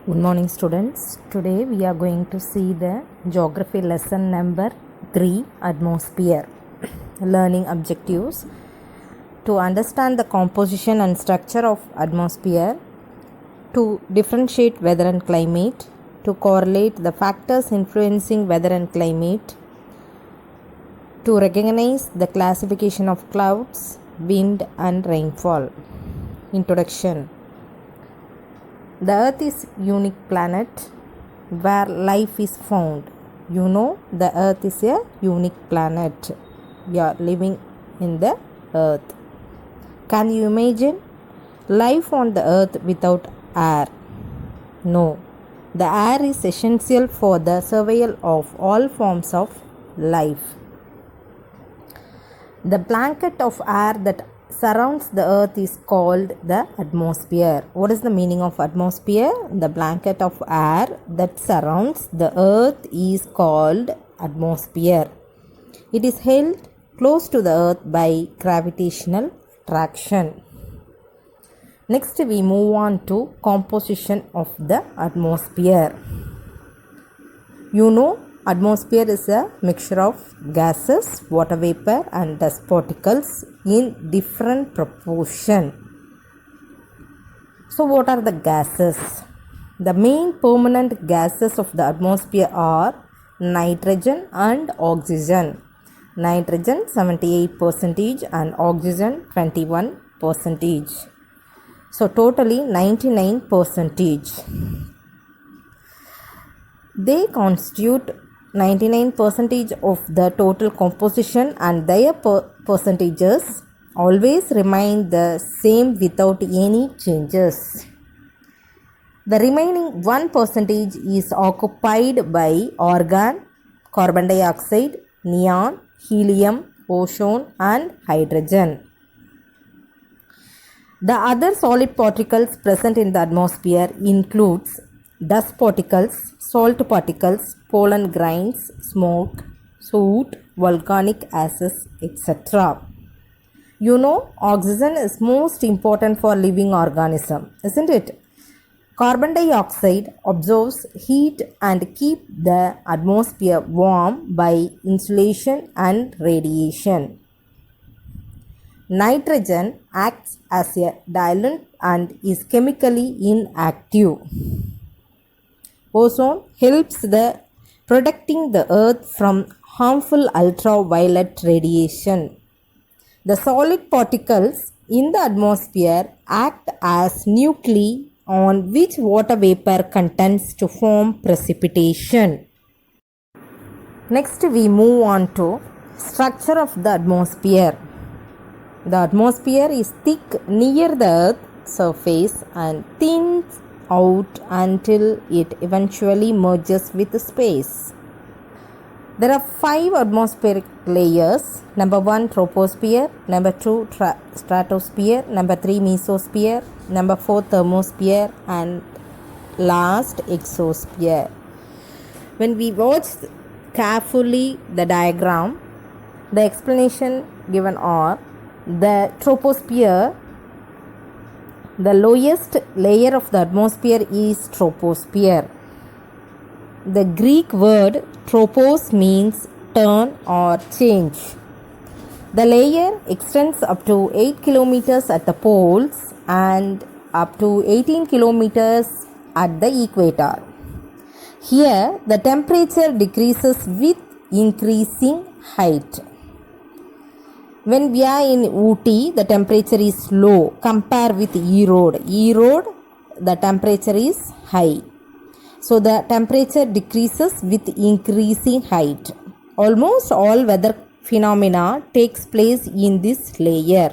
Good morning, students. Today we are going to see the geography lesson number 3, atmosphere. Learning objectives: to understand the composition and structure of atmosphere, to differentiate weather and climate, to correlate the factors influencing weather and climate, to recognize the classification of clouds, wind and rainfall. Introduction. The Earth is a unique planet where life is found. You know, the Earth is a unique planet. We are living in the Earth. Can you imagine life on the Earth without air? No. The air is essential for the survival of all forms of life. The blanket of air that surrounds the earth is called the atmosphere. What is the meaning of atmosphere? The blanket of air that surrounds the earth is called atmosphere. It is held close to the earth by gravitational attraction. Next we move on to composition of the atmosphere. You know, atmosphere is a mixture of gases, water vapor and dust particles in different proportion. So what are the gases? The main permanent gases of the atmosphere are nitrogen and oxygen. Nitrogen 78% and oxygen 21%. So totally 99%. They constitute 99% of the total composition and their percentages always remain the same without any changes. The remaining 1% is occupied by argon, carbon dioxide, neon, helium, ozone and hydrogen. The other solid particles present in the atmosphere includes dust particles, salt particles, pollen grains, smoke, soot, volcanic ashes, etc. You know, oxygen is most important for living organism, isn't it? Carbon dioxide absorbs heat and keep the atmosphere warm by insulation and radiation. Nitrogen acts as a diluent and is chemically inactive. Ozone helps the protecting the earth from harmful ultraviolet radiation. The solid particles in the atmosphere act as nuclei on which water vapor condenses to form precipitation. Next we move on to structure of the atmosphere. The atmosphere is thick near the earth surface and thin out until it eventually merges with space. There are 5 atmospheric layers. Number 1 troposphere, number 2 stratosphere, number 3 mesosphere, number 4 thermosphere and last exosphere. When we watch carefully the diagram, the explanation given are the troposphere. The lowest layer of the atmosphere is troposphere. The Greek word tropos means turn or change. The layer extends up to 8 kilometers at the poles and up to 18 kilometers at the equator. Here, the temperature decreases with increasing height. When we are in Ooty, the temperature is low. Compare with Erode. Erode, the temperature is high. So the temperature decreases with increasing height. Almost all weather phenomena takes place in this layer.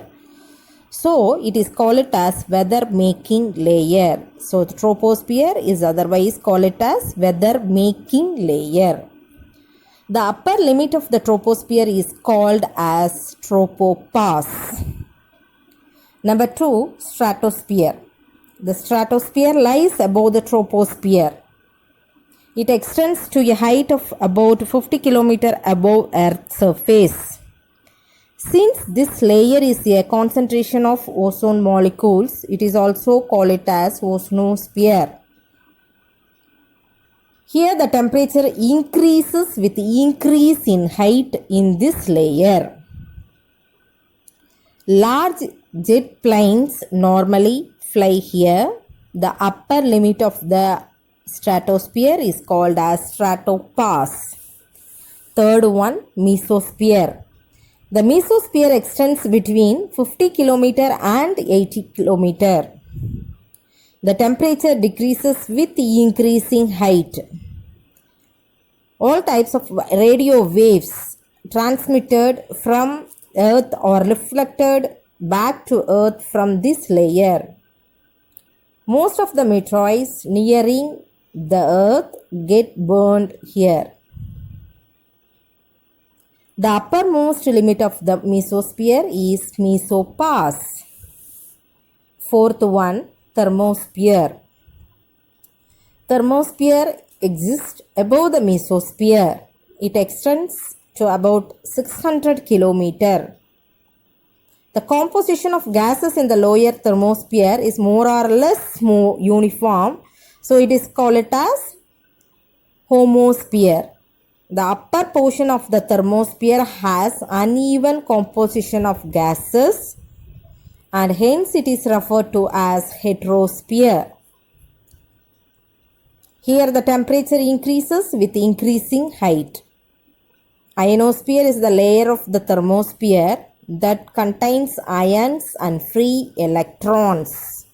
So it is called as weather making layer. So the troposphere is otherwise called as weather making layer. The upper limit of the troposphere is called as tropopause. Number 2, stratosphere. The stratosphere lies above the troposphere. It extends to a height of about 50 km above Earth's surface. Since this layer is a concentration of ozone molecules, it is also called as ozonosphere. Here the temperature increases with increase in height in this layer. Large jet planes normally fly here. The upper limit of the stratosphere is called as stratopass. Third one, mesosphere. The mesosphere extends between 50 km and 80 km. The temperature decreases with increasing height. All types of radio waves transmitted from Earth or reflected back to Earth from this layer. Most of the meteoroids nearing the Earth get burned here. The uppermost limit of the mesosphere is mesopass. Fourth one, thermosphere. Thermosphere exists above the mesosphere. It extends to about 600 km. The composition of gases in the lower thermosphere is more or less uniform, so it is called as homosphere. The upper portion of the thermosphere has uneven composition of gases and hence it is referred to as heterosphere. Here the temperature increases with increasing height. Ionosphere is the layer of the thermosphere that contains ions and free electrons.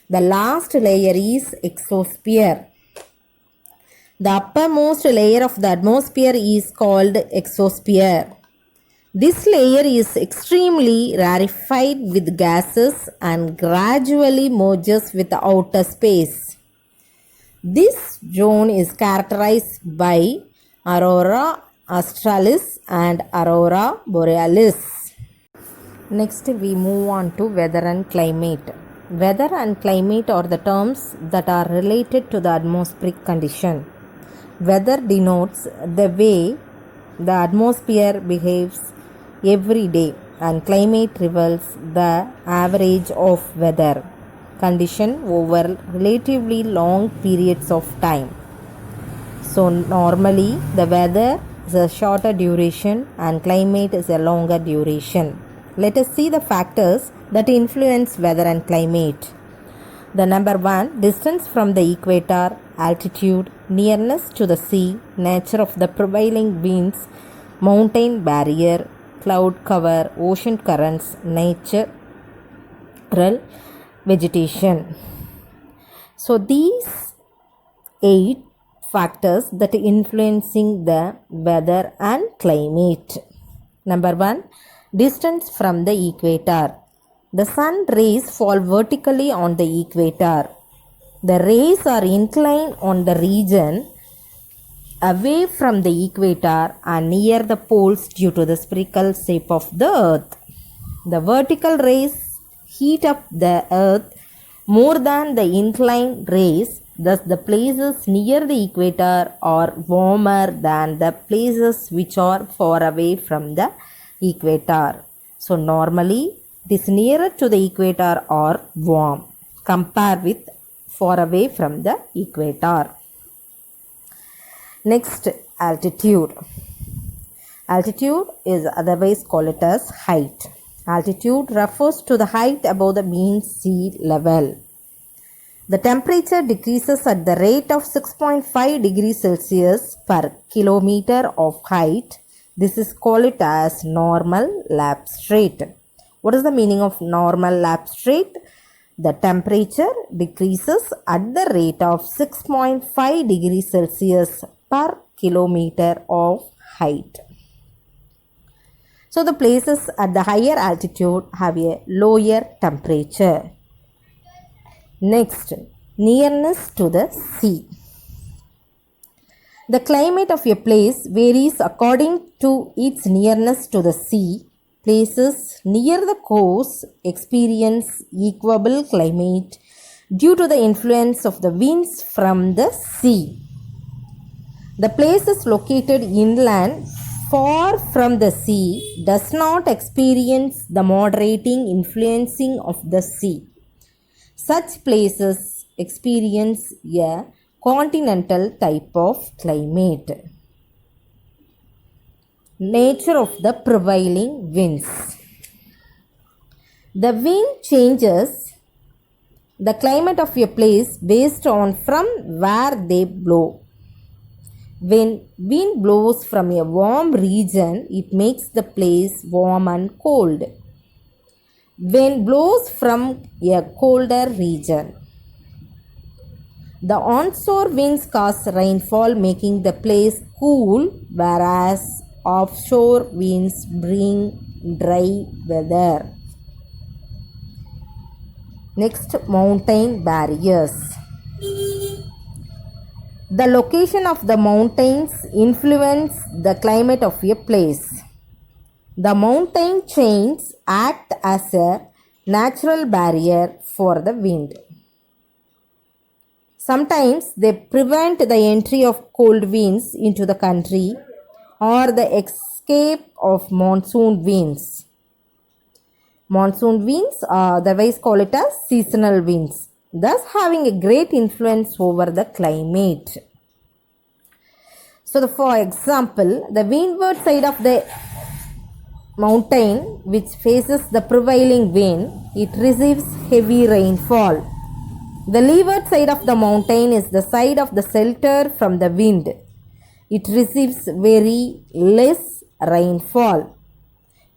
The last layer is exosphere. The uppermost layer of the atmosphere is called exosphere. This layer is extremely rarefied with gases and gradually merges with the outer space. This zone is characterized by aurora australis and aurora borealis. Next we move on to weather and climate. Weather and climate are the terms that are related to the atmospheric condition. Weather denotes the way the atmosphere behaves every day and climate reveals the average of weather condition over relatively long periods of time. So normally the weather is a shorter duration and climate is a longer duration. Let us see the factors that influence weather and climate. The number 1, distance from the equator, altitude, nearness to the sea, nature of the prevailing winds, mountain barrier, cloud cover, ocean currents, natural vegetation. So these 8 factors that are influencing the weather and climate. Number 1, distance from the equator. The sun rays fall vertically on the equator. The rays are inclined on the region away from the equator and near the poles due to the spherical shape of the earth. The vertical rays heat up the earth more than the inclined rays, thus the places near the equator are warmer than the places which are far away from the equator. So normally it is nearer to the equator or warm compared with far away from the equator. Next, altitude. Altitude is otherwise called as height. Altitude refers to the height above the mean sea level. The temperature decreases at the rate of 6.5 degrees Celsius per kilometer of height. This is called as normal lapse rate. What is the meaning of normal lapse rate? The temperature decreases at the rate of 6.5 degrees Celsius per kilometer of height. So the places at the higher altitude have a lower temperature. Next, nearness to the sea. The climate of a place varies according to its nearness to the sea. Places near the coast experience equable climate due to the influence of the winds from the sea. The places located inland far from the sea does not experience the moderating influencing of the sea. Such places experience a continental type of climate. Nature of the prevailing winds. The wind changes the climate of a place based on from where they blow. When wind blows from a warm region, it makes the place warm and cold. When blows from a colder region, the onshore winds cause rainfall, making the place cool, whereas offshore winds bring dry weather. Next, mountain barriers. The location of the mountains influence the climate of a place. The mountain chains act as a natural barrier for the wind. Sometimes they prevent the entry of cold winds into the country or the escape of monsoon winds. Monsoon winds are otherwise call it as seasonal winds, thus having a great influence over the climate. So, for example, the windward side of the mountain which faces the prevailing wind, it receives heavy rainfall. The leeward side of the mountain is the side of the shelter from the wind. It receives very less rainfall.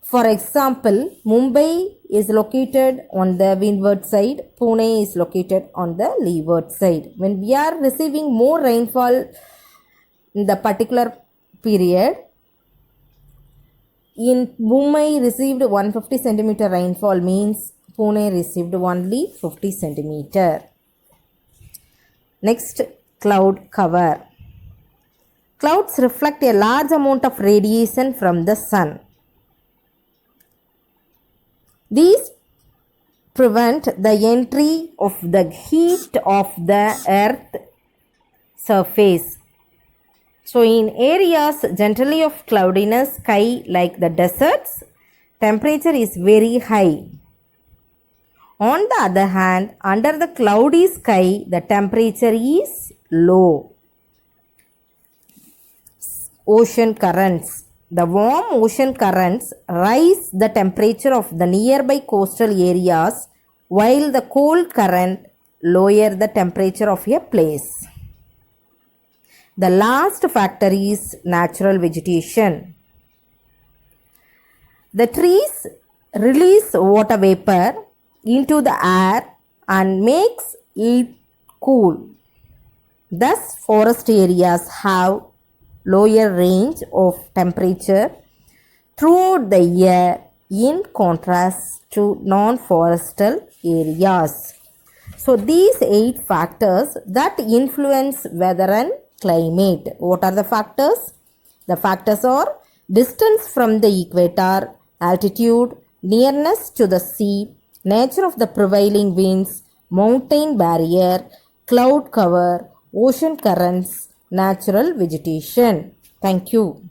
For example, Mumbai is located on the windward side, Pune is located on the leeward side. When we are receiving more rainfall in the particular period, in Mumbai received 150 centimeter rainfall means Pune received only 50 centimeter. Next, cloud cover. Clouds reflect a large amount of radiation from the sun. These prevent the entry of the heat of the earth surface. So, in areas generally of cloudiness sky like the deserts, temperature is very high. On the other hand, under the cloudy sky, the temperature is low. Ocean currents. The warm ocean currents rise the temperature of the nearby coastal areas, while the cold current lower the temperature of a place. The last factor is natural vegetation. The trees release water vapor into the air and makes it cool. Thus, forest areas have lower range of temperature throughout the year in contrast to non-forestal areas. So, these 8 factors that influence weather and climate. What are the factors? The factors are distance from the equator, altitude, nearness to the sea, nature of the prevailing winds, mountain barrier, cloud cover, ocean currents, natural vegetation. Thank you.